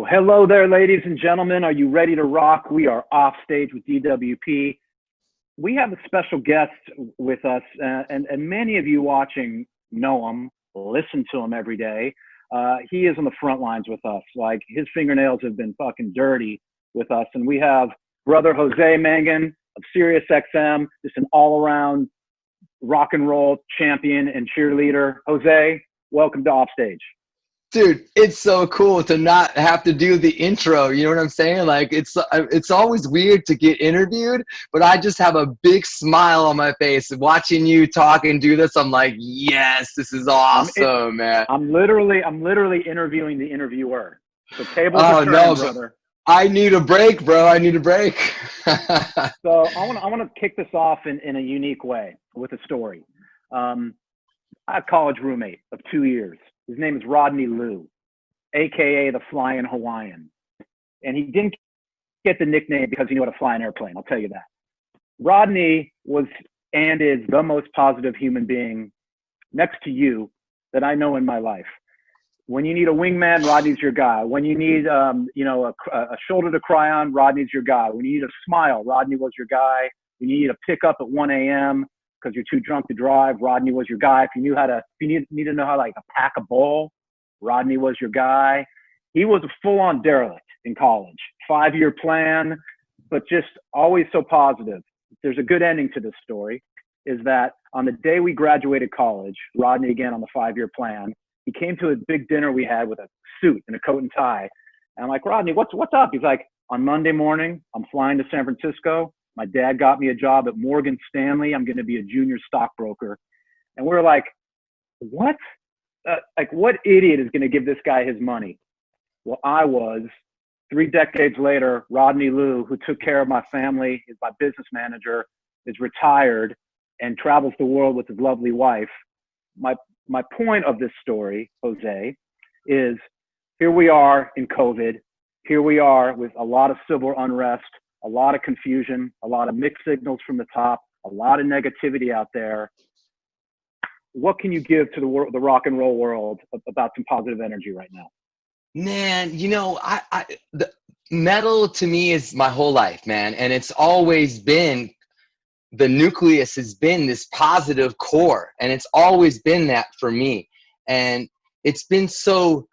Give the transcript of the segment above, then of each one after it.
Hello there, ladies and gentlemen. Are you ready to rock? We are off stage with DWP. We have a special guest with us, and many of you watching know him, listen to him every day. He is on the front lines with us. Like, his fingernails have been fucking dirty with us. And we have brother Jose Mangin of Sirius XM, just an all-around rock and roll champion and cheerleader. Jose, welcome to Offstage. Dude, it's so cool to not have to do the intro. You know what I'm saying? Like, it's always weird to get interviewed, but I just have a big smile on my face watching you talk and do this. I'm like, yes, this is awesome, man. I'm literally interviewing the interviewer. So tables are turned, brother. I need a break, bro. I need a break. So I want to kick this off in a unique way with a story. I had a college roommate of 2 years. His name is Rodney Liu, AKA the Flying Hawaiian. And he didn't get the nickname because he knew how to fly an airplane. I'll tell you that. Rodney was and is the most positive human being next to you that I know in my life. When you need a wingman, Rodney's your guy. When you need a shoulder to cry on, Rodney's your guy. When you need a smile, Rodney was your guy. When you need a pickup at 1 a.m., because you're too drunk to drive, Rodney was your guy. If you need to know how to pack a bowl, Rodney was your guy. He was a full-on derelict in college. 5-year plan, but just always so positive. There's a good ending to this story, is that on the day we graduated college, Rodney again on the 5-year plan, he came to a big dinner we had with a suit and a coat and tie. And I'm like, Rodney, what's up? He's like, on Monday morning, I'm flying to San Francisco. My dad got me a job at Morgan Stanley. I'm going to be a junior stockbroker. And we're like, what? What idiot is going to give this guy his money? Well, I was. 3 decades later, Rodney Liu, who took care of my family, is my business manager, is retired and travels the world with his lovely wife. My point of this story, Jose, is here we are in COVID. Here we are with a lot of civil unrest, a lot of confusion, a lot of mixed signals from the top, a lot of negativity out there. What can you give to the rock and roll world about some positive energy right now? Man, the metal to me is my whole life, man. And it's always been, the nucleus has been this positive core. And it's always been that for me. And it's been so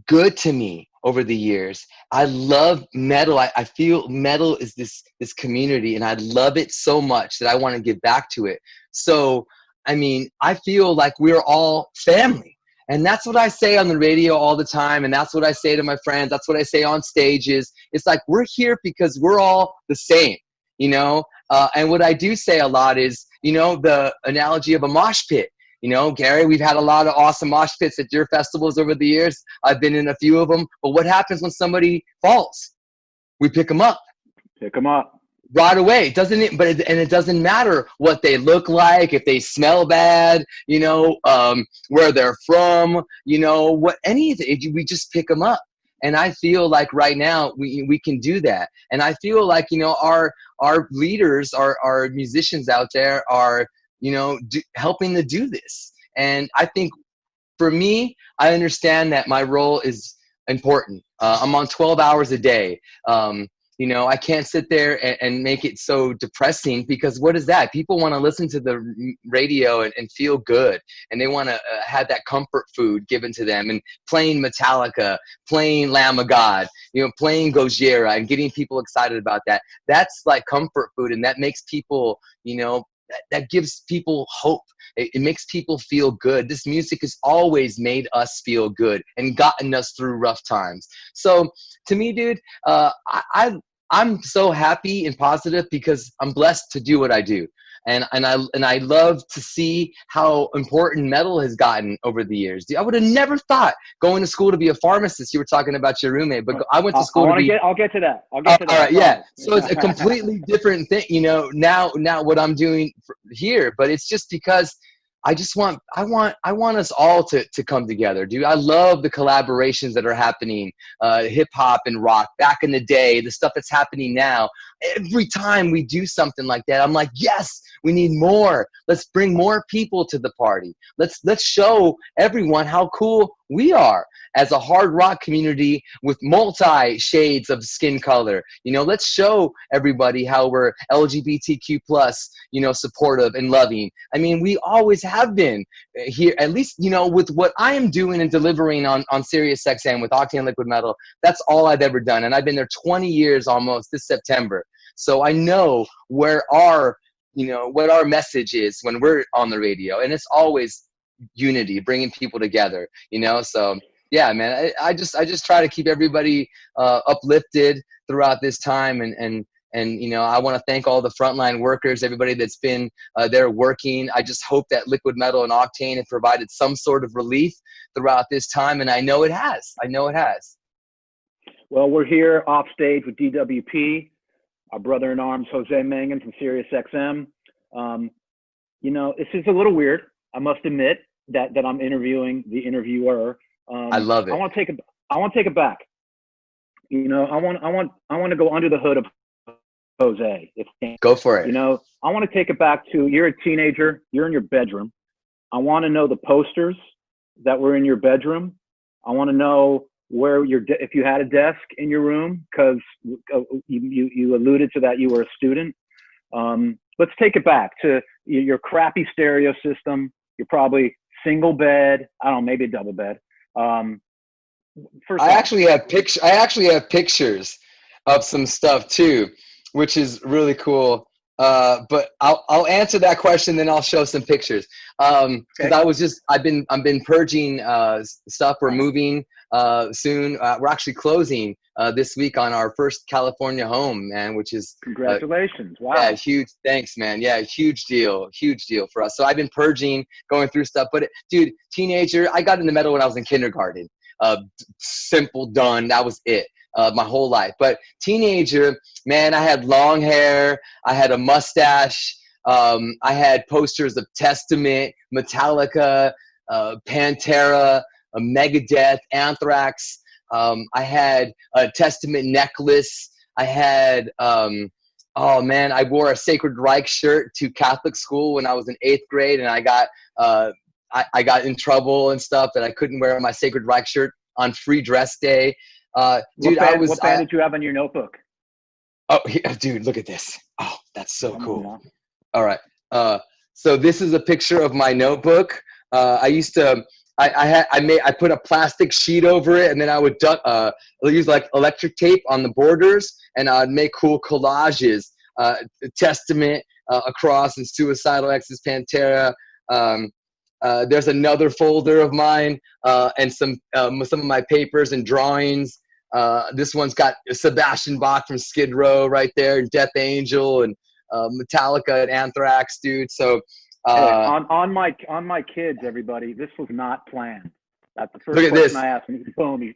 good to me over the years. I love metal. I feel metal is this community, and I love it so much that I want to give back to it. So, I mean, I feel like we're all family. And that's what I say on the radio all the time. And that's what I say to my friends. That's what I say on stages. It's like, we're here because we're all the same, And what I do say a lot is, the analogy of a mosh pit. Gary, we've had a lot of awesome mosh pits at your festivals over the years. I've been in a few of them. But what happens when somebody falls? We pick them up. Pick them up. Right away. It doesn't matter what they look like, if they smell bad, where they're from, anything. We just pick them up. And I feel like right now we can do that. And I feel like, our leaders, our musicians out there are, helping to do this. And I think for me, I understand that my role is important. I'm on 12 hours a day. I can't sit there and make it so depressing, because what is that? People want to listen to the radio and feel good. And they want to have that comfort food given to them, and playing Metallica, playing Lamb of God, playing Gojira, and getting people excited about that. That's like comfort food. And that makes people, that gives people hope. It makes people feel good. This music has always made us feel good and gotten us through rough times. So to me, dude, I'm so happy and positive because I'm blessed to do what I do. And I love to see how important metal has gotten over the years. I would have never thought going to school to be a pharmacist. You were talking about your roommate, but I went to school I'll get to that. All right, yeah. So it's a completely different thing, now what I'm doing here, but it's just because I want us all to come together, dude. I love the collaborations that are happening, hip hop and rock back in the day, the stuff that's happening now. Every time we do something like that, I'm like, yes, we need more. Let's bring more people to the party. Let's show everyone how cool We are, as a hard rock community with multi shades of skin color. You know, let's show everybody how we're LGBTQ plus, you know, supportive and loving. I mean, we always have been here, at least, you know, with what I am doing and delivering on Sirius XM with Octane LiquidMetal. That's all I've ever done. And I've been there 20 years almost this September. So I know where our, you know, what our message is when we're on the radio. And it's always unity, bringing people together, you know? So yeah, man, I just try to keep everybody uplifted throughout this time. And you know, I want to thank all the frontline workers, everybody that's been there working. I just hope that LiquidMetal and Octane have provided some sort of relief throughout this time. And I know it has. I know it has. Well, we're here off stage with DWP, our brother-in-arms, Jose Mangin from Sirius XM. You know, this is a little weird. I must admit that I'm interviewing the interviewer. I love it. I want to take it back. You know, I want to go under the hood of Jose. Go for it. You know, I want to take it back to, you're a teenager, you're in your bedroom. I want to know the posters that were in your bedroom. I want to know where if you had a desk in your room, because you alluded to that you were a student. Let's take it back to your crappy stereo system. You're probably single bed. I don't know, maybe a double bed. I actually have pictures of some stuff too, which is really cool. But I'll answer that question, then I'll show some pictures. Because I've been purging stuff. We're moving soon. We're actually closing this week on our first California home, man, which is congratulations. Wow. Yeah, huge. Thanks, man. Yeah, huge deal for us. So I've been purging, going through stuff. But dude, teenager, I got into metal when I was in kindergarten. Simple, done. That was it. My whole life. But teenager, man, I had long hair. I had a mustache. I had posters of Testament, Metallica, Pantera, Megadeth, Anthrax. I had a Testament necklace. I had, oh man, I wore a Sacred Reich shirt to Catholic school when I was in 8th grade, and I got in trouble and stuff that I couldn't wear my Sacred Reich shirt on free dress day. Dude, what band did you have on your notebook? Oh, dude, look at this. Oh, that's so cool. All right. So this is a picture of my notebook. I used to, I put a plastic sheet over it, and then I would use like electric tape on the borders, and I'd make cool collages. Testament, Across, and Suicidal X's, Pantera. There's another folder of mine, and some of my papers and drawings. This one's got Sebastian Bach from Skid Row right there, and Death Angel, and Metallica and Anthrax, dude. So on my kids, everybody, this was not planned. That's the first question this. I asked, and boom.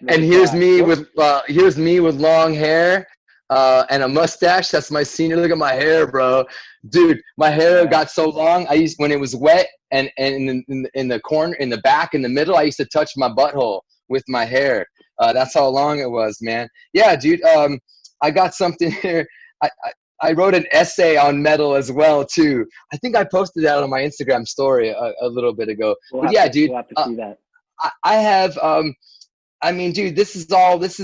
And here's me with long hair and a mustache. That's my senior. Look at my hair, bro. Dude, my hair got so long. When it was wet and in the corner, in the back, in the middle, I used to touch my butthole with my hair. That's how long it was, man. Yeah, dude. I got something here. I wrote an essay on metal as well too. I think I posted that on my Instagram story a little bit ago. But yeah, dude. We'll have to see that. I have. I mean, dude, this is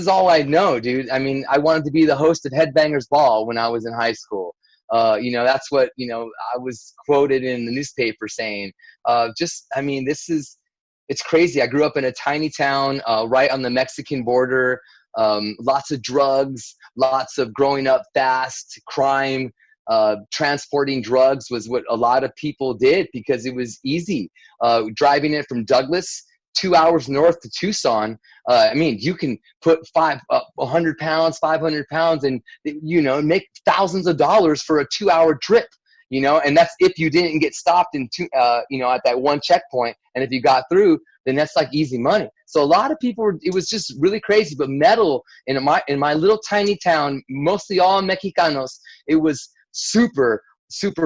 all I know, dude. I mean, I wanted to be the host of Headbangers Ball when I was in high school. You know, that's what, you know, I was quoted in the newspaper saying. I mean, it's crazy. I grew up in a tiny town right on the Mexican border. Lots of drugs, lots of growing up fast, crime, transporting drugs was what a lot of people did because it was easy. Driving it from Douglas 2 hours north to Tucson. I mean, you can put 100 pounds, 500 pounds, and, you know, make thousands of dollars for a 2-hour trip, you know, and that's if you didn't get stopped you know, at that one checkpoint. And if you got through, then that's like easy money. So a lot of people, it was just really crazy. But metal in my little tiny town, mostly all Mexicanos, it was super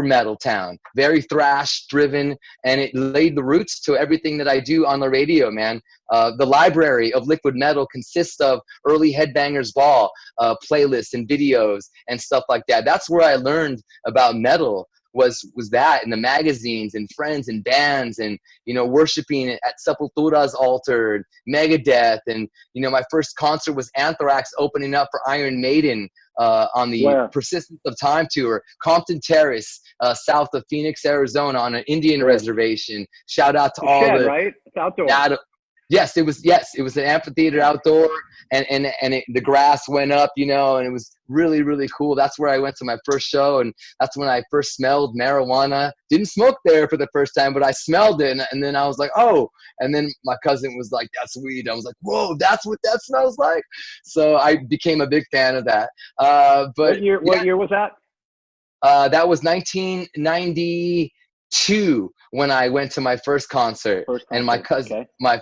metal town, very thrash driven, and it laid the roots to everything that I do on the radio, man. The library of LiquidMetal consists of early Headbangers Ball playlists and videos and stuff like that. That's where I learned about metal, was that, and the magazines and friends and bands, and worshiping at Sepultura's altar, Megadeth, and my first concert was Anthrax opening up for Iron Maiden on the Persistence of Time tour, Compton Terrace, south of Phoenix, Arizona, on an Indian reservation. Shout out to all the right? It's outdoor. Yes, it was an amphitheater outdoor, and the grass went up, and it was really, really cool. That's where I went to my first show, and that's when I first smelled marijuana. Didn't smoke there for the first time, but I smelled it, and then I was like, oh, and then my cousin was like, that's weed. I was like, whoa, that's what that smells like. So I became a big fan of that. But what year was that? That was 1992 when I went to my first concert. And my cousin, my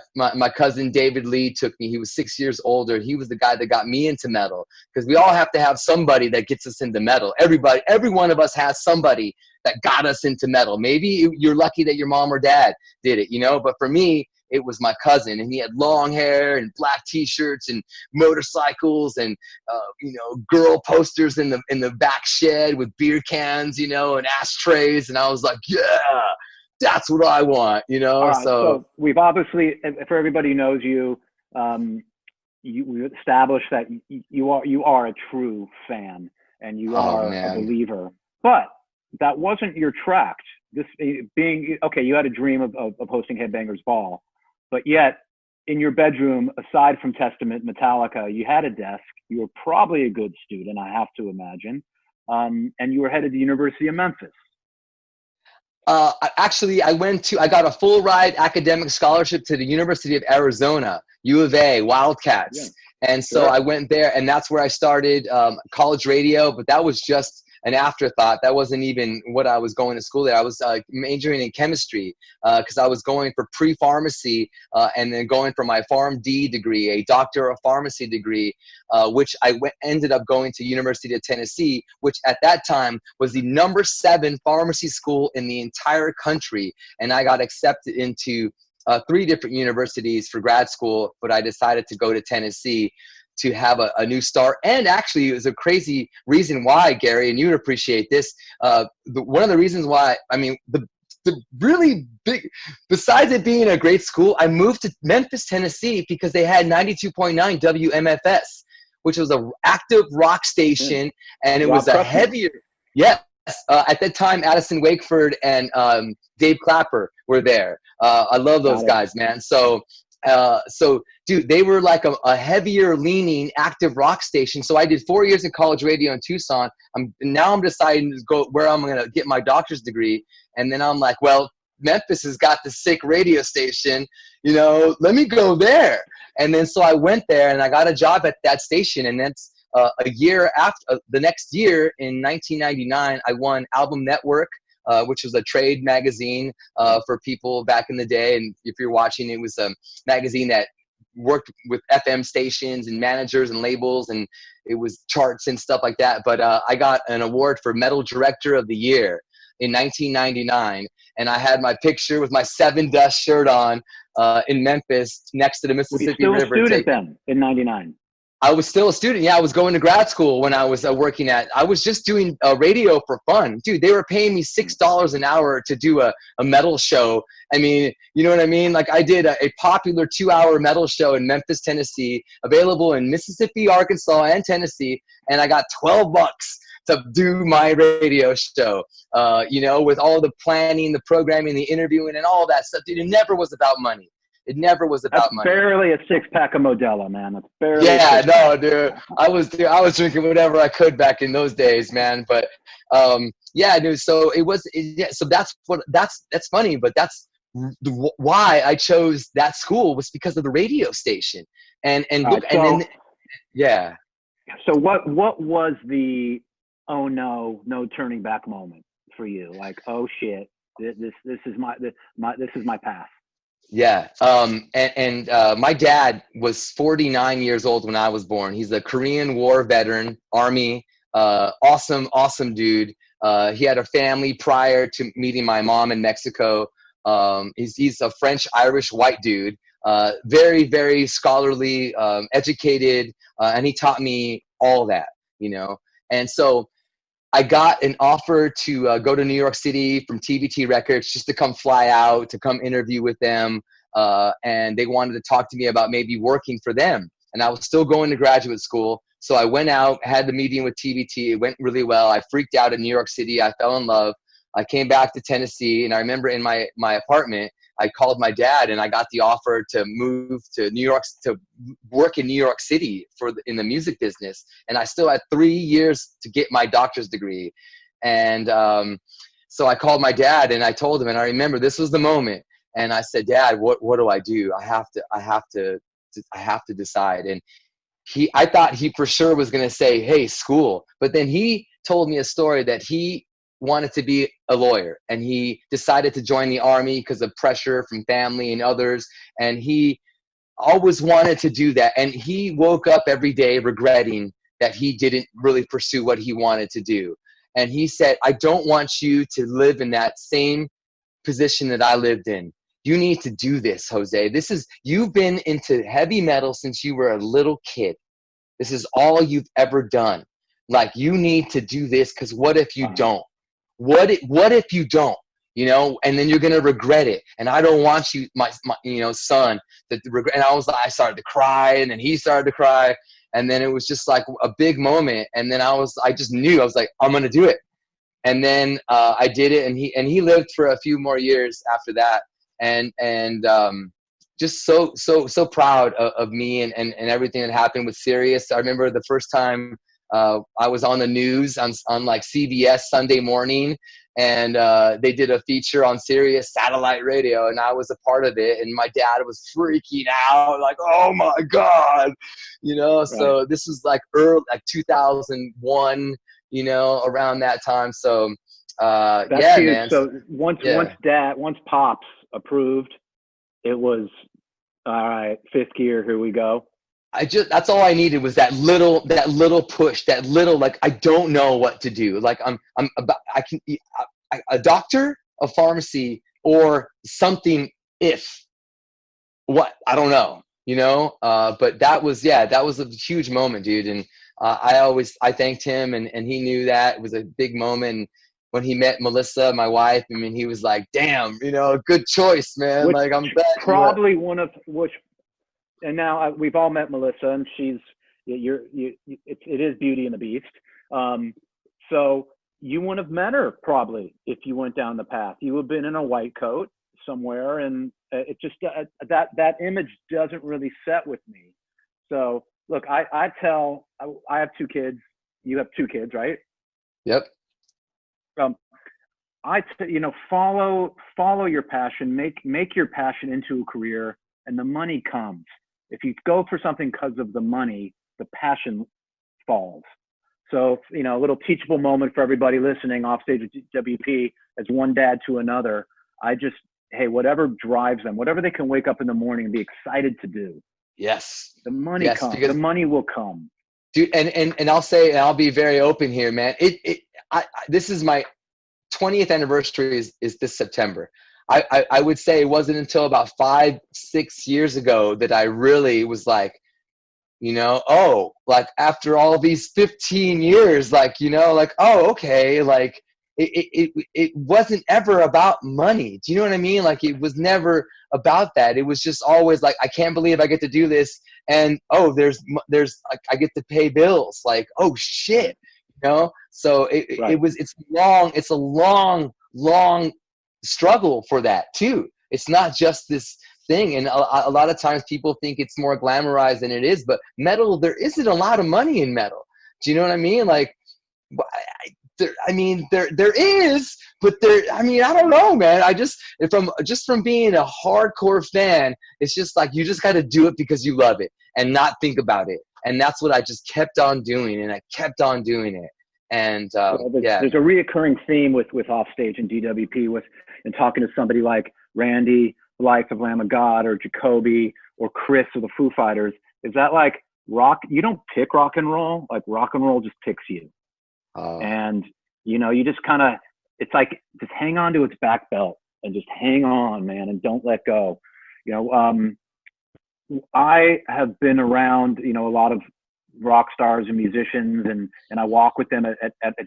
cousin David Lee took me. He was 6 years older. He was the guy that got me into metal, because we all have to have somebody that gets us into metal. Every one of us has somebody that got us into metal. Maybe you're lucky that your mom or dad did it, but for me, it was my cousin, and he had long hair and black T-shirts and motorcycles and girl posters in the back shed with beer cans, and ashtrays, and I was like, yeah, that's what I want, Right, so we've obviously, for everybody who knows you, we established that you are a true fan, and you are a believer, but that wasn't your track. This being okay, you had a dream of hosting Headbangers Ball. But yet, in your bedroom, aside from Testament, Metallica, you had a desk. You were probably a good student, I have to imagine. And you were headed to the University of Memphis. Actually, I got a full ride academic scholarship to the University of Arizona, U of A, Wildcats. Yeah. And so I went there, and that's where I started college radio. But that was just an afterthought. That wasn't even what I was going to school there. I was majoring in chemistry because I was going for pre-pharmacy and then going for my PharmD degree, a doctor of pharmacy degree, which I ended up going to University of Tennessee, which at that time was the number 7 pharmacy school in the entire country. And I got accepted into 3 different universities for grad school, but I decided to go to Tennessee to have a new start. And actually, it was a crazy reason why, Gary, and you would appreciate this. One of the reasons why, the really big, besides it being a great school, I moved to Memphis, Tennessee, because they had 92.9 WMFS, which was an active rock station, and it was a heavier, at that time, Addison Wakeford and Dave Clapper were there. I love those guys, man. So dude, they were like a heavier leaning active rock station. So I did 4 years in college radio in Tucson. Now I'm deciding to go where I'm going to get my doctor's degree. And then I'm like, well, Memphis has got the sick radio station, let me go there. And then so I went there, and I got a job at that station. And that's a year after, the next year in 1999, I won Album Network, which was a trade magazine for people back in the day. And if you're watching, it was a magazine that worked with FM stations and managers and labels, and it was charts and stuff like that. But I got an award for Metal Director of the Year in 1999, and I had my picture with my 7 Dust shirt on in Memphis next to the Mississippi River. Were you still a student then in 99? I was still a student. Yeah, I was going to grad school when I was working I was just doing radio for fun. Dude, they were paying me $6 an hour to do a metal show. You know what I mean? Like, I did a popular 2-hour metal show in Memphis, Tennessee, available in Mississippi, Arkansas, and Tennessee. And I got $12 to do my radio show, with all the planning, the programming, the interviewing, and all that stuff. Dude, it never was about money. It never was about money. Barely a 6-pack of Modelo, man. That's barely. Yeah, no, dude. I was drinking whatever I could back in those days, man. But yeah, dude. So it was. So that's funny, but that's why I chose that school, was because of the radio station. And then So what was the no turning back moment for you? Like, oh shit, this is my path. Yeah. My dad was 49 years old when I was born. He's a Korean War veteran, Army, awesome dude. He had a family prior to meeting my mom in Mexico. He's a French-Irish white dude, very, very scholarly, educated, and he taught me all that, And so I got an offer to go to New York City from TBT Records just to come fly out, to come interview with them. And they wanted to talk to me about maybe working for them. And I was still going to graduate school. So I went out, had the meeting with TBT. It went really well. I freaked out in New York City. I fell in love. I came back to Tennessee, and I remember in my apartment, I called my dad, and I got the offer to move to New York, to work in New York City in the music business. And I still had 3 years to get my doctor's degree. And so I called my dad, and I told him, and I remember this was the moment. And I said, Dad, what do I do? I have to decide. And I thought he for sure was going to say, hey, school. But then he told me a story that he wanted to be a lawyer, and he decided to join the Army because of pressure from family and others. And he always wanted to do that. And he woke up every day regretting that he didn't really pursue what he wanted to do. And he said, I don't want you to live in that same position that I lived in. You need to do this, Jose. You've been into heavy metal since you were a little kid. This is all you've ever done. Like, you need to do this, because what if you don't? What if you don't? You know, and then you're gonna regret it. And I don't want you, my son, to regret. And I started to cry, and then he started to cry, and then it was just like a big moment. And then I just knew, I was like, I'm gonna do it. And then I did it, and he lived for a few more years after that. And just so proud of me and everything that happened with Sirius. I remember the first time I was on the news on like CBS Sunday morning, and they did a feature on Sirius satellite radio, and I was a part of it. And my dad was freaking out, like, oh my God, you know. Right. So this was like early, like 2001, you know, around that time. So that's yeah, huge. man. So once Pops approved, it was all right. Fifth gear, here we go. That's all I needed, was that little push, that little, like, I don't know what to do. Like, a doctor, a pharmacy, or something. I don't know, you know. But that was a huge moment, dude. And I thanked him, and he knew that it was a big moment. And when he met Melissa, my wife, I mean, he was like, damn, you know, good choice, man. Like, I'm glad. Probably one of which. And now we've all met Melissa, and it is Beauty and the Beast. So you wouldn't have met her probably if you went down the path. You would have been in a white coat somewhere, and it just that image doesn't really set with me. So look, I have 2 kids. You have 2 kids, right? Yep. Follow your passion. Make your passion into a career, and the money comes. If you go for something because of the money, the passion falls. So, you know, a little teachable moment for everybody listening off stage with WP, as one dad to another. Hey, whatever drives them, whatever they can wake up in the morning and be excited to do. Yes. The money comes. The money will come. Dude, and I'll say, and I'll be very open here, man. This is my 20th anniversary is this September. I would say it wasn't until about 5-6 years ago that I really was like, you know, oh, like after all these 15 years, like, you know, like, oh, okay, like it wasn't ever about money. Do you know what I mean? Like, it was never about that. It was just always like, I can't believe I get to do this, and oh, there's I get to pay bills. Like, oh shit, you know. So it's a long struggle for that too. It's not just this thing, and a lot of times people think it's more glamorized than it is. But metal, there isn't a lot of money in metal. Do you know what I mean? Like, there is, but I don't know, man. From being a hardcore fan, it's just like, you just got to do it because you love it and not think about it. And that's what I just kept on doing, and I kept on doing it. And there's a reoccurring theme with Offstage and DWP and talking to somebody like Randy, Life of Lamb of God, or Jacoby, or Chris, or the Foo Fighters. Is that like rock? You don't pick rock and roll. Like, rock and roll just picks you. And, you know, you just kind of, it's like, just hang on to its back belt and just hang on, man, and don't let go. You know, I have been around, you know, a lot of rock stars and musicians, and I walk with them at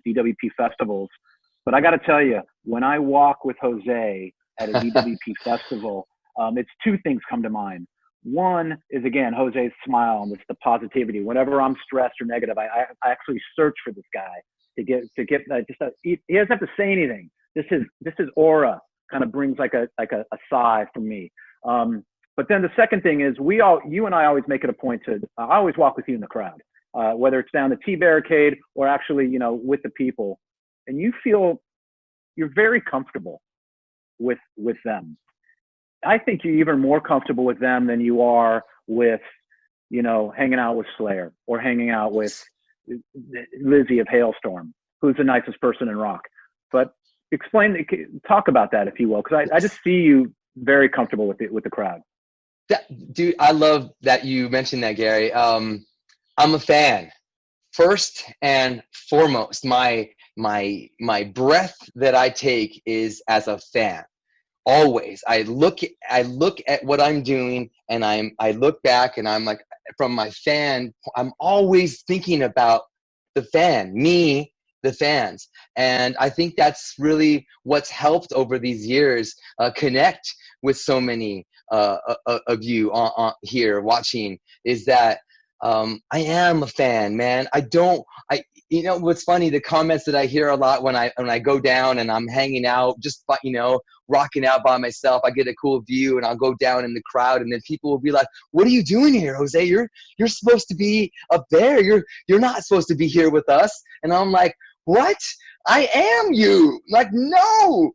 DWP festivals. But I got to tell you, when I walk with Jose at a DWP festival, it's two things come to mind. One is, again, Jose's smile and the positivity. Whenever I'm stressed or negative, I actually search for this guy to get he doesn't have to say anything. This is aura kind of brings like a sigh from me. But then the second thing is you and I always make it a point I always walk with you in the crowd, whether it's down the T barricade or actually, with the people, and you're very comfortable with them. I think you're even more comfortable with them than you are with, hanging out with Slayer or hanging out with Lizzie of Hailstorm, who's the nicest person in rock. But talk about that, if you will, because I just see you very comfortable with the crowd. Dude, I love that you mentioned that, Gary. I'm a fan. First and foremost, my breath that I take is as a fan. Always. I look at what I'm doing, and I look back, and I'm like, from my fan, I'm always thinking about the fan, me, the fans. And I think that's really what's helped over these years connect with so many of you on here watching, is that I am a fan, man. What's funny, the comments that I hear a lot when I go down and I'm hanging out, just rocking out by myself, I get a cool view and I'll go down in the crowd, and then people will be like, "What are you doing here, Jose? You're supposed to be up there. You're not supposed to be here with us." And I'm like, "What? I am you." Like, no.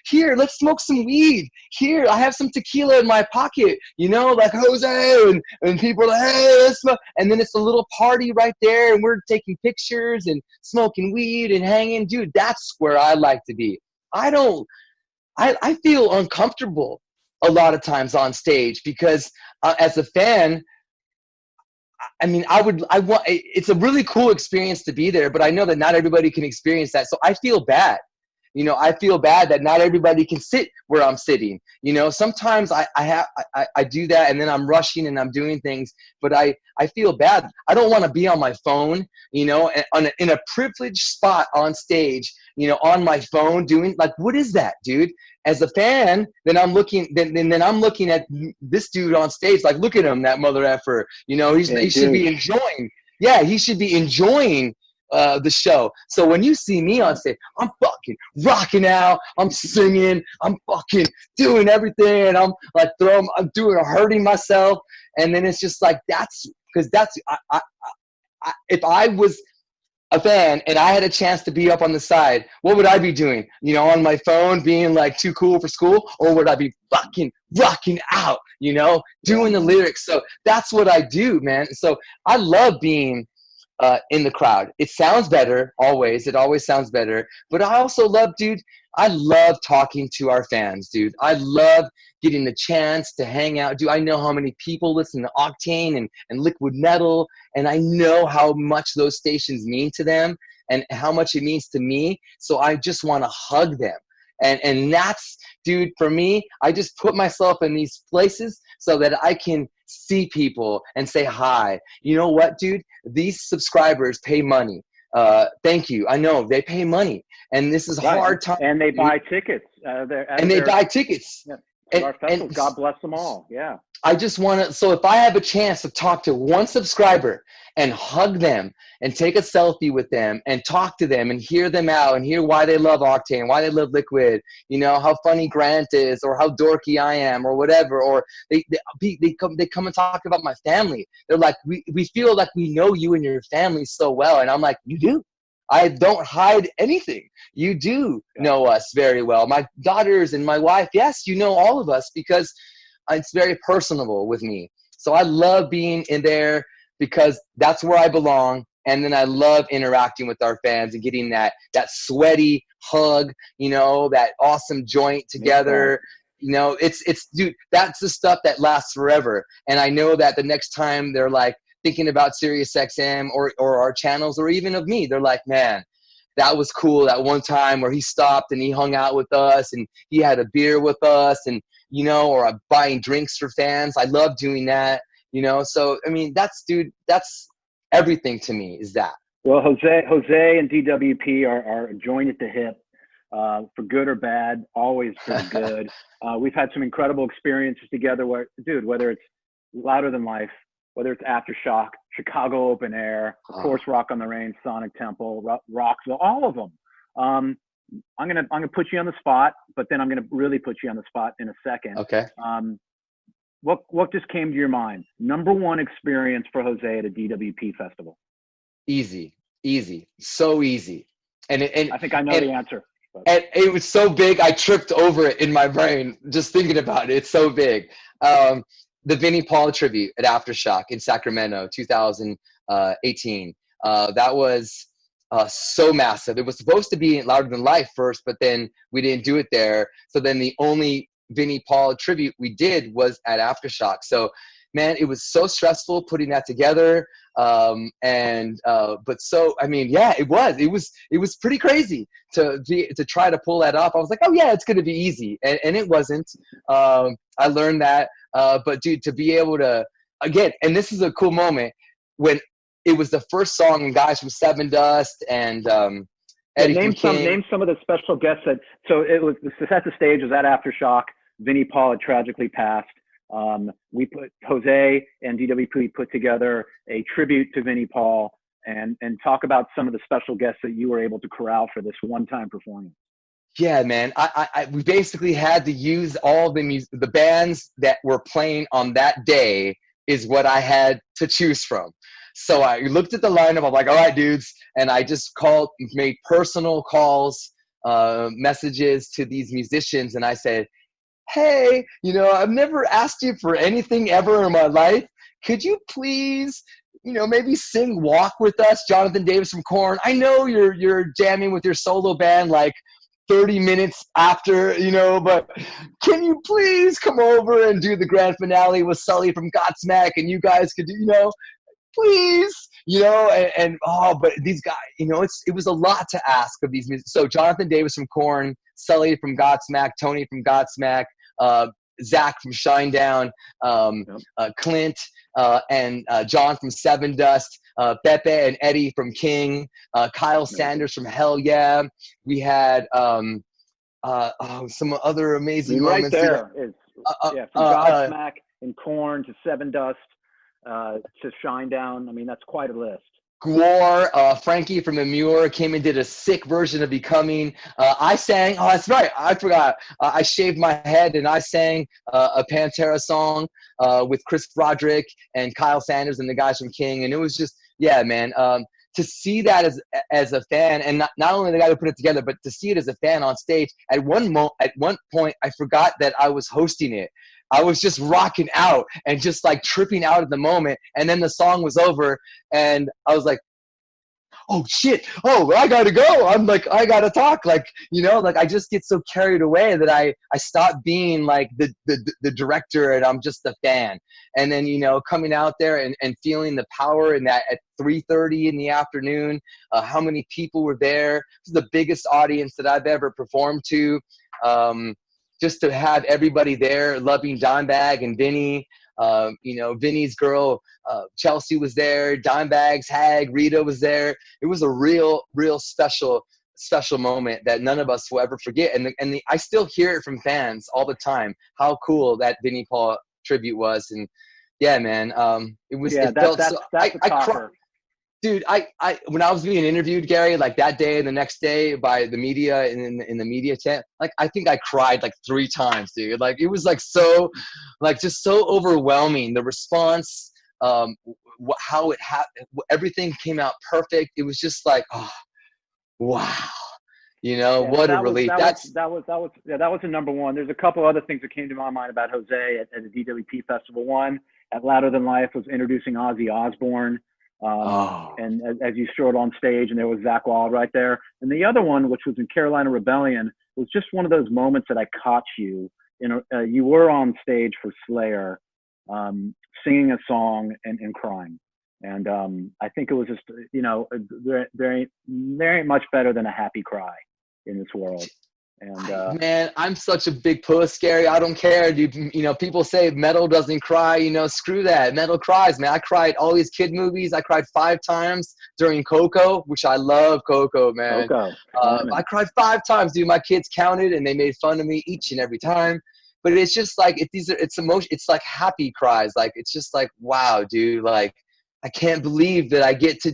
Here, let's smoke some weed. Here, I have some tequila in my pocket, like Jose, and people are like, "Hey, let's smoke." And then it's a little party right there, and we're taking pictures and smoking weed and hanging. Dude, that's where I like to be. I feel uncomfortable a lot of times on stage because as a fan, it's a really cool experience to be there, but I know that not everybody can experience that. So I feel bad. I feel bad that not everybody can sit where I'm sitting. Sometimes I do that, and then I'm rushing and I'm doing things, but I feel bad. I don't want to be on my phone, in a privileged spot on stage, on my phone doing, like, what is that, dude? As a fan, then I'm looking at this dude on stage, like, look at him, that mother effer. He should be enjoying. Yeah, he should be enjoying the show. So when you see me on stage, I'm fucking rocking out, I'm singing, I'm fucking doing everything, and I'm like hurting myself, and then it's just like, if I was a fan and I had a chance to be up on the side, what would I be doing? On my phone, being like too cool for school, or would I be fucking rocking out, doing the lyrics? So that's what I do, man. So I love being in the crowd. It sounds better always. It always sounds better. But I also love, dude, I love talking to our fans, dude. I love getting the chance to hang out. Dude, I know how many people listen to Octane and LiquidMetal, and I know how much those stations mean to them and how much it means to me. So I just want to hug them. And that's, dude, for me, I just put myself in these places so that I can see people and say hi. You know what, dude? These subscribers pay money. Thank you. I know they pay money, and this is hard time. And they buy tickets. They buy tickets. Yeah. Our festival, God bless them all. Yeah. I just want to, so if I have a chance to talk to one subscriber and hug them and take a selfie with them and talk to them and hear them out and hear why they love Octane, why they love Liquid, how funny Grant is, or how dorky I am, or whatever, or they come and talk about my family. They're like, we feel like we know you and your family so well. And I'm like, you do. I don't hide anything. You do know us very well. My daughters and my wife, yes, you know all of us, because it's very personable with me. So I love being in there because that's where I belong. And then I love interacting with our fans and getting that sweaty hug, that awesome joint together. It's dude, that's the stuff that lasts forever. And I know that the next time they're like thinking about Sirius XM or our channels, or even of me, they're like, man, that was cool that one time where he stopped and he hung out with us and he had a beer with us, and or I'm buying drinks for fans. I love doing that. you know? So, I mean, dude, that's everything to me is that. Well, Jose and DWP are joined at the hip, for good or bad, always pretty good. We've had some incredible experiences together where, dude, whether it's Louder Than Life, whether it's Aftershock, Chicago Open Air, of course, Rock on the Range, Sonic Temple, Rocksville, all of them. I'm gonna put you on the spot, but then I'm gonna really put you on the spot in a second. Okay. What just came to your mind? Number one experience for Jose at a DWP festival? Easy, so easy. And I think I know the answer. And it was so big, I tripped over it in my brain just thinking about it. It's so big. The Vinnie Paul tribute at Aftershock in Sacramento, 2018. That was so massive. It was supposed to be Louder Than Life first, but then we didn't do it there. So then the only Vinnie Paul tribute we did was at Aftershock. So, man, it was so stressful putting that together. But so, I mean, yeah, it was pretty crazy to try to pull that off. I was like, oh yeah, it's going to be easy. And it wasn't. I learned that. But dude, to be able to, again, and this is a cool moment when it was the first song and guys from Seven Dust and, Eddie name some of the special guests so it was to set the stage was at Aftershock. Vinnie Paul had tragically passed. We put Jose and DWP put together a tribute to Vinnie Paul and talk about some of the special guests that you were able to corral for this one-time performance. Yeah, man. We basically had to use all the bands that were playing on that day is what I had to choose from. So I looked at the lineup. I'm like, all right, dudes. And I just made personal calls, messages to these musicians. And I said, hey, I've never asked you for anything ever in my life. Could you please, maybe sing Walk with us, Jonathan Davis from Korn? I know you're jamming with your solo band like 30 minutes after, but can you please come over and do the grand finale with Sully from Godsmack and you guys could do, please, but these guys, it was a lot to ask of these musicians. So Jonathan Davis from Korn, Sully from Godsmack, Tony from Godsmack, Zach from Shinedown, Clint, and John from Seven Dust, Pepe and Eddie from King, Kyle Sanders from Hell Yeah. We had some other amazing moments. Right there is from Godsmack and Korn to Seven Dust to Shinedown. I mean, that's quite a list. Gwar, Frankie from Immure came and did a sick version of Becoming. I sang, that's right, I forgot. I shaved my head and I sang a Pantera song with Chris Broderick and Kyle Sanders and the guys from King. And it was just, yeah, man, to see that as a fan, and not only the guy who put it together, but to see it as a fan on stage. At one point, I forgot that I was hosting it. I was just rocking out and just like tripping out at the moment. And then the song was over and I was like, oh shit. Oh, I gotta go. I'm like, I gotta talk. Like, I just get so carried away that I stop being like the director and I'm just a fan. And then, coming out there and feeling the power in that at 3:30 in the afternoon, how many people were there. This is the biggest audience that I've ever performed to. Just to have everybody there loving Dimebag and Vinny, Vinny's girl, Chelsea was there, Dimebag's Hag, Rita was there. It was a real special moment that none of us will ever forget. And I still hear it from fans all the time, how cool that Vinnie Paul tribute was. And yeah, man, it was, yeah, it felt so, I cried. Dude, I when I was being interviewed, Gary, like that day and the next day by the media in the media tent, like I think I cried like 3 times, dude. Like it was like so, like just so overwhelming. The response, how it happened, everything came out perfect. It was just like, oh, wow, what a relief. That was the number one. There's a couple other things that came to my mind about Jose at the DWP festival. One, at Louder Than Life was introducing Ozzy Osbourne. And as you strode on stage and there was Zakk Wylde right there. And the other one, which was in Carolina Rebellion, was just one of those moments that I caught you. You were on stage for Slayer, singing a song and crying. And I think it was just, there ain't much better than a happy cry in this world. And Man, I'm such a big puss, Gary. I don't care, dude. You know, people say metal doesn't cry. You know, screw that. Metal cries, man. I cried all these kid movies. I cried 5 times during Coco, which I love Coco, man. Coco, I cried 5 times, dude. My kids counted, and they made fun of me each and every time. But it's just like it's emotion. It's like happy cries. Like it's just like, wow, dude. Like I can't believe that I get to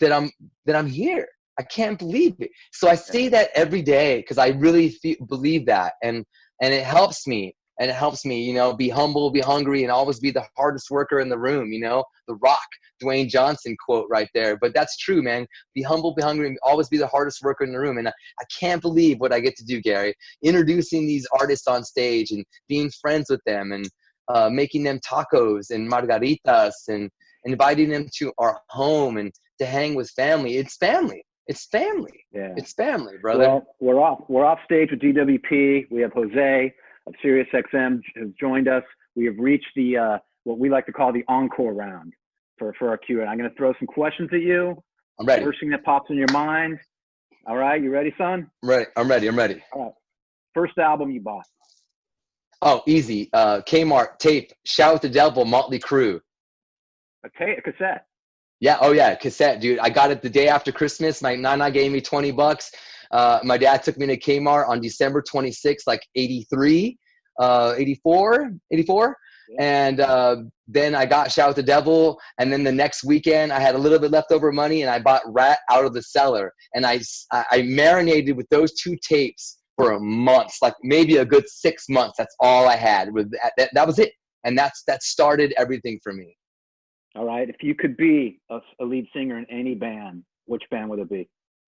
that I'm here. I can't believe it. So I say that every day because I really believe that, and it helps me. And it helps me, you know, be humble, be hungry, and always be the hardest worker in the room. You know, the Rock, Dwayne Johnson quote right there. But that's true, man. Be humble, be hungry, and always be the hardest worker in the room. And I can't believe what I get to do, Gary. Introducing these artists on stage and being friends with them and making them tacos and margaritas and inviting them to our home and to hang with family. It's family. It's family. Yeah. It's family, brother. Well, we're off stage with DWP. We have Jose of Sirius XM has joined us. We have reached the what we like to call the encore round for our Q&A. I'm going to throw some questions at you. I'm ready. First thing that pops in your mind. All right, you ready, son? I'm ready. I'm ready. All right. First album you bought? Oh, easy. Kmart tape. Shout Out the Devil, Motley Crue. A cassette. Yeah. Oh, yeah. Cassette, dude. I got it the day after Christmas. My nana gave me $20. My dad took me to Kmart on December 26th, like 84. Yeah. And then I got Shout Out the Devil. And then the next weekend, I had a little bit leftover money, and I bought Rat Out of the Cellar. And I marinated with those 2 tapes for a month, like maybe a good 6 months. That's all I had. That was it. And that started everything for me. All right. If you could be a lead singer in any band, which band would it be?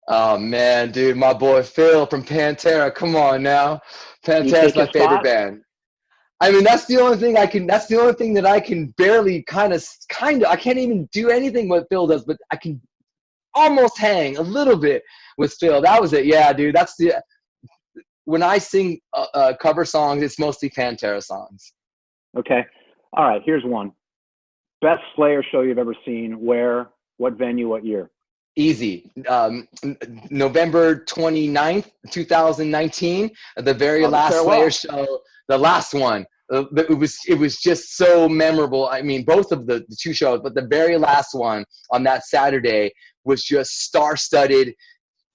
Oh man, dude, my boy Phil from Pantera. Come on now, Pantera's my favorite band. I mean, that's the only thing that I can barely kind of. I can't even do anything what Phil does, but I can almost hang a little bit with Phil. That was it. Yeah, dude. When I sing cover songs, it's mostly Pantera songs. Okay. All right. Here's one. Best Slayer show you've ever seen? Where? What venue? What year? Easy. November 29th, 2019, the very last Slayer show, the last one. It was just so memorable. I mean, both of the 2 shows, but the very last one on that Saturday was just star-studded,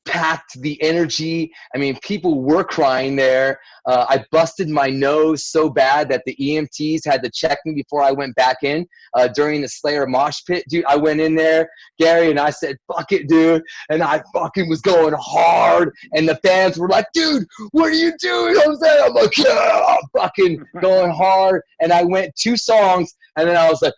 packed, the energy. I mean, people were crying there. I busted my nose so bad that the EMTs had to check me before I went back in during the Slayer mosh pit. Dude, I went in there, Gary, and I said, fuck it, dude. And I fucking was going hard. And the fans were like, dude, what are you doing, Jose? I'm like, yeah, I'm fucking going hard. And I went 2 songs, and then I was like,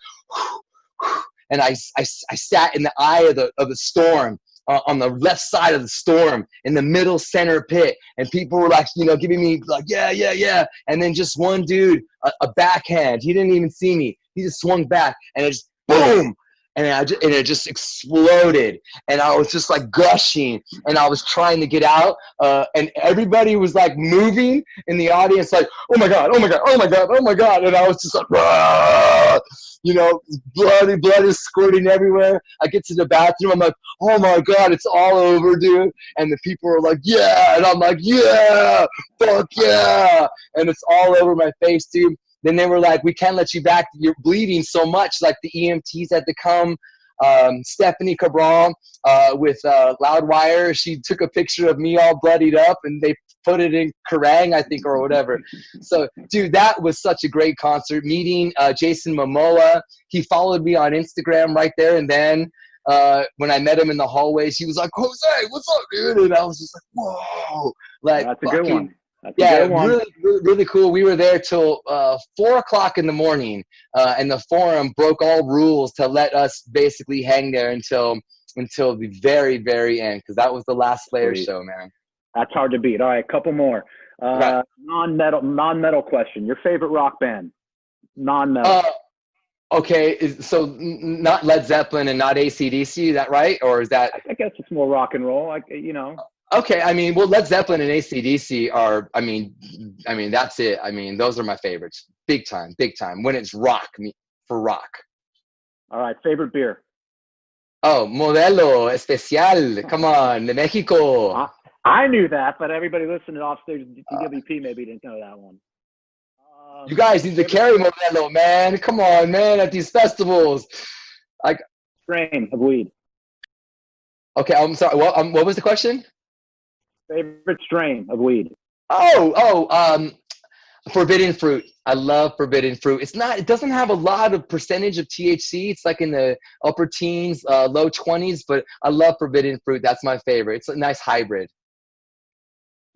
and I sat in the eye of the storm. On the left side of the storm in the middle center pit, and people were like, you know, giving me like, yeah. And then just one dude, a backhand, he didn't even see me. He just swung back, and it just boom. And it just exploded, and I was just like gushing, and I was trying to get out, and everybody was like moving in the audience, like, oh my god, and I was just like, Rah! You know, blood is squirting everywhere. I get to the bathroom, I'm like, oh my god, it's all over, dude. And the people are like, yeah, and I'm like, yeah, fuck yeah, and it's all over my face, dude. Then they were like, we can't let you back. You're bleeding so much. Like the EMTs had to come. Stephanie Cabral with Loudwire, she took a picture of me all bloodied up, and they put it in Kerrang, I think, or whatever. So, dude, that was such a great concert. Meeting Jason Momoa. He followed me on Instagram right there. And then when I met him in the hallways, he was like, Jose, what's up, dude? And I was just like, whoa. Like, that's a good one. Really cool. We were there till 4 o'clock in the morning, and the forum broke all rules to let us basically hang there until the very, very end, because that was the last Slayer show, man. That's hard to beat. All right, a couple more. Right. Non-metal question. Your favorite rock band? Non-metal. Okay, so not Led Zeppelin and not AC/DC, is that right? Or is that? I guess it's more rock and roll. You know. Okay, I mean, well, Led Zeppelin and AC/DC are, I mean, that's it. I mean, those are my favorites. Big time. When it's rock, for rock. All right, favorite beer? Oh, Modelo Especial. Come on, de Mexico. I knew that, but everybody listening to Offstage DWP maybe didn't know that one. You guys need to carry Modelo, man. Come on, man, at these festivals. Strain of weed. Okay, I'm sorry. What was the question? Favorite strain of weed. Forbidden fruit. I love forbidden fruit. It doesn't have a lot of percentage of THC. It's like in the upper teens, low 20s, but I love forbidden fruit. That's my favorite. It's a nice hybrid.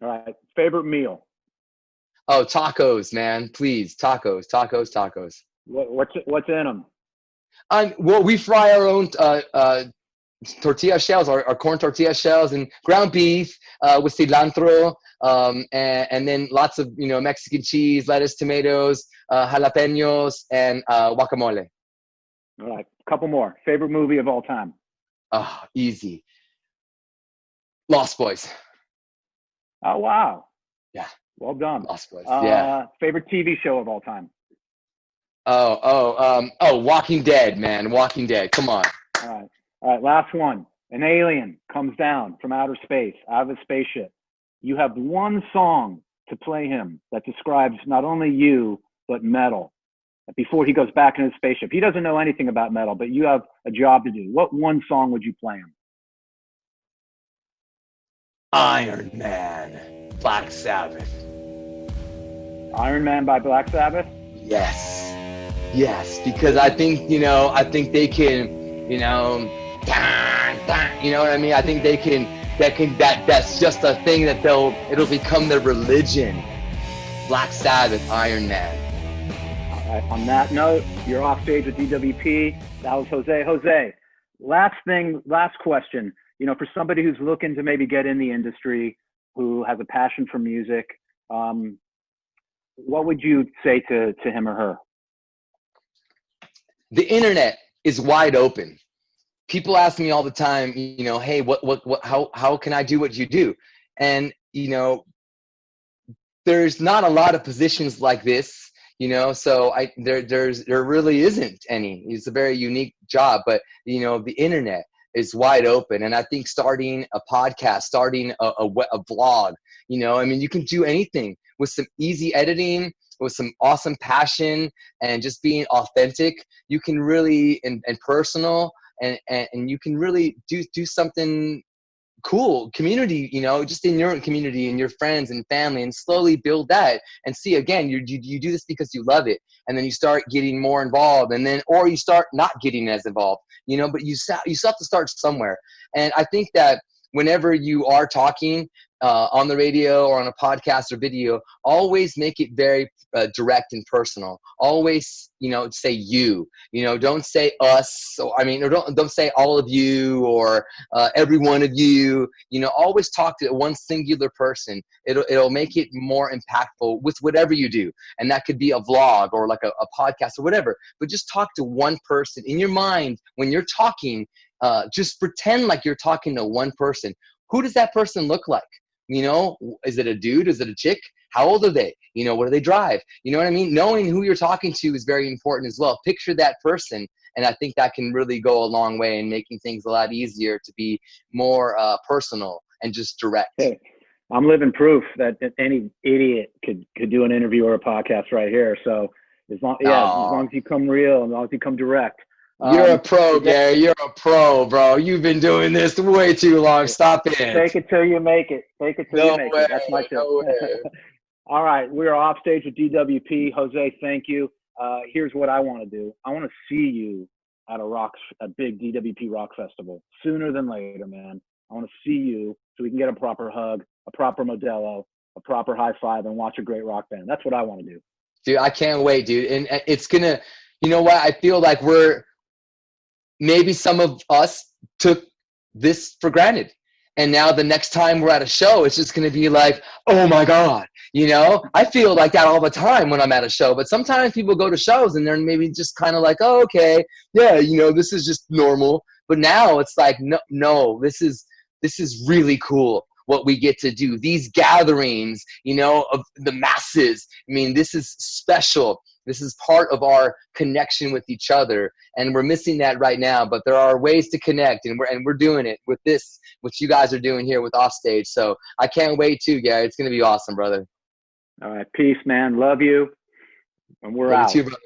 All right. Favorite meal. Oh, tacos, man. Please. Tacos. What's in them? Well, we fry our own tortilla shells, our corn tortilla shells, and ground beef with cilantro, and then lots of Mexican cheese, lettuce, tomatoes, jalapenos, and guacamole. All right, a couple more. Favorite movie of all time? Easy. Lost Boys. Oh wow. Yeah. Well done. Lost Boys. Yeah. Favorite TV show of all time? Walking Dead, man. Walking Dead. Come on. All right. Last one. An alien comes down from outer space, out of a spaceship. You have one song to play him that describes not only you, but metal. Before he goes back in his spaceship. He doesn't know anything about metal, but you have a job to do. What one song would you play him? Iron Man. Black Sabbath. Iron Man by Black Sabbath? Yes, because I think they can, you know what I mean? I think that's just a thing that it'll become their religion. Black Sabbath, Iron Man. All right, on that note, you're off stage with DWP. That was Jose. Jose, last question. For somebody who's looking to maybe get in the industry, who has a passion for music, what would you say to him or her? The internet is wide open. People ask me all the time, hey, how can I do what you do? And, there's not a lot of positions like this, so there really isn't any. It's a very unique job, but, the internet is wide open. And I think starting a podcast, starting a vlog, you can do anything with some easy editing, with some awesome passion, and just being authentic. You can really, and personal, and you can really do something cool. Community, just in your community and your friends and family, and slowly build that. And see, again, you do this because you love it, and then you start getting more involved, or you start not getting as involved, but you still have to start somewhere. And I think that whenever you are talking on the radio or on a podcast or video, always make it very direct and personal. Always, say you. Don't say us. Or don't say all of you or every one of you. Always talk to one singular person. It'll make it more impactful with whatever you do, and that could be a vlog or like a podcast or whatever. But just talk to one person in your mind when you're talking. Just pretend like you're talking to one person. Who does that person look like? Is it a dude? Is it a chick? How old are they? What do they drive? You know what I mean? Knowing who you're talking to is very important as well. Picture that person, and I think that can really go a long way in making things a lot easier to be more personal and just direct. Hey, I'm living proof that any idiot could do an interview or a podcast right here. So as long as you come real, and as long as you come direct. You're a pro, Gary. You're a pro, bro. You've been doing this way too long. Stop it. Take it till you make it. Take it till you make it. That's my tip. No way. All right. We are off stage with DWP. Jose, thank you. Here's what I want to do. I want to see you at a big DWP rock festival sooner than later, man. I want to see you so we can get a proper hug, a proper Modelo, a proper high five, and watch a great rock band. That's what I want to do. Dude, I can't wait, dude. And it's going to, I feel like maybe some of us took this for granted. And now the next time we're at a show, it's just going to be like, oh my God, I feel like that all the time when I'm at a show, but sometimes people go to shows and they're maybe just kind of like, oh, okay, yeah, this is just normal. But now it's like, no, this is really cool what we get to do. These gatherings, of the masses. This is special. This is part of our connection with each other, and we're missing that right now. But there are ways to connect, and we're doing it with this, what you guys are doing here with Offstage. So I can't wait too, Gary. It's going to be awesome, brother. All right. Peace, man. Love you. And we're Love out. you too, brother.